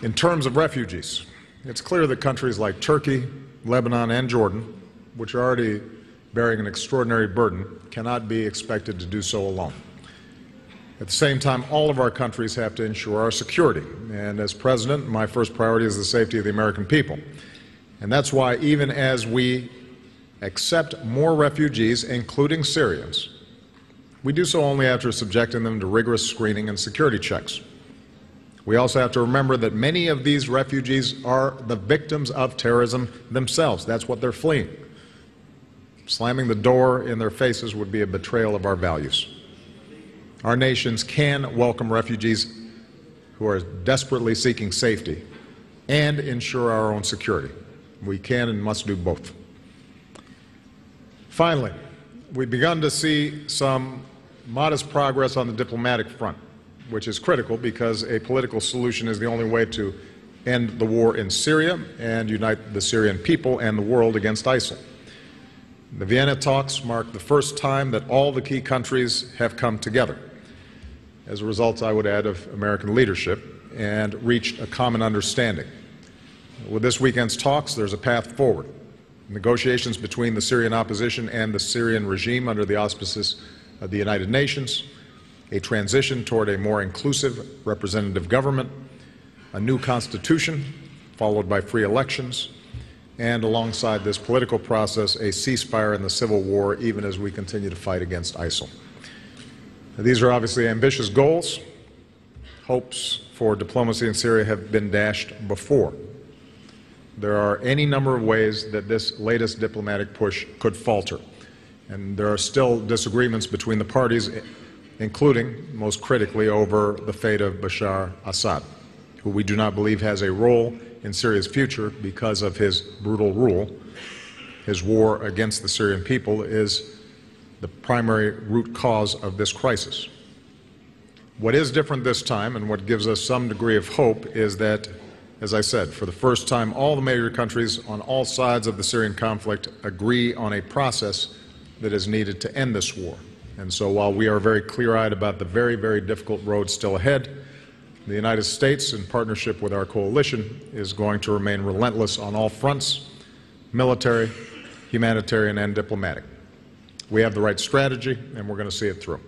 In terms of refugees, it's clear that countries like Turkey, Lebanon, and Jordan, which are already bearing an extraordinary burden, cannot be expected to do so alone. At the same time, all of our countries have to ensure our security. And as President, my first priority is the safety of the American people. And that's why even as we accept more refugees, including Syrians, we do so only after subjecting them to rigorous screening and security checks. We also have to remember that many of these refugees are the victims of terrorism themselves. That's what they're fleeing. Slamming the door in their faces would be a betrayal of our values. Our nations can welcome refugees who are desperately seeking safety and ensure our own security. We can and must do both. Finally, we've begun to see some modest progress on the diplomatic front, which is critical because a political solution is the only way to end the war in Syria and unite the Syrian people and the world against ISIL. The Vienna talks mark the first time that all the key countries have come together, as a result, I would add, of American leadership, and reached a common understanding. With this weekend's talks, there's a path forward. Negotiations between the Syrian opposition and the Syrian regime under the auspices of the United Nations, a transition toward a more inclusive representative government, a new constitution followed by free elections, and alongside this political process, a ceasefire in the civil war, even as we continue to fight against ISIL. Now, these are obviously ambitious goals. Hopes for diplomacy in Syria have been dashed before. There are any number of ways that this latest diplomatic push could falter, and there are still disagreements between the parties, including, most critically, over the fate of Bashar Assad, who we do not believe has a role in Syria's future because of his brutal rule. His war against the Syrian people is the primary root cause of this crisis. What is different this time, and what gives us some degree of hope, is that, as I said, for the first time, all the major countries on all sides of the Syrian conflict agree on a process that is needed to end this war. And so while we are very clear-eyed about the very, very difficult road still ahead, the United States, in partnership with our coalition, is going to remain relentless on all fronts: military, humanitarian, and diplomatic. We have the right strategy, and we're going to see it through.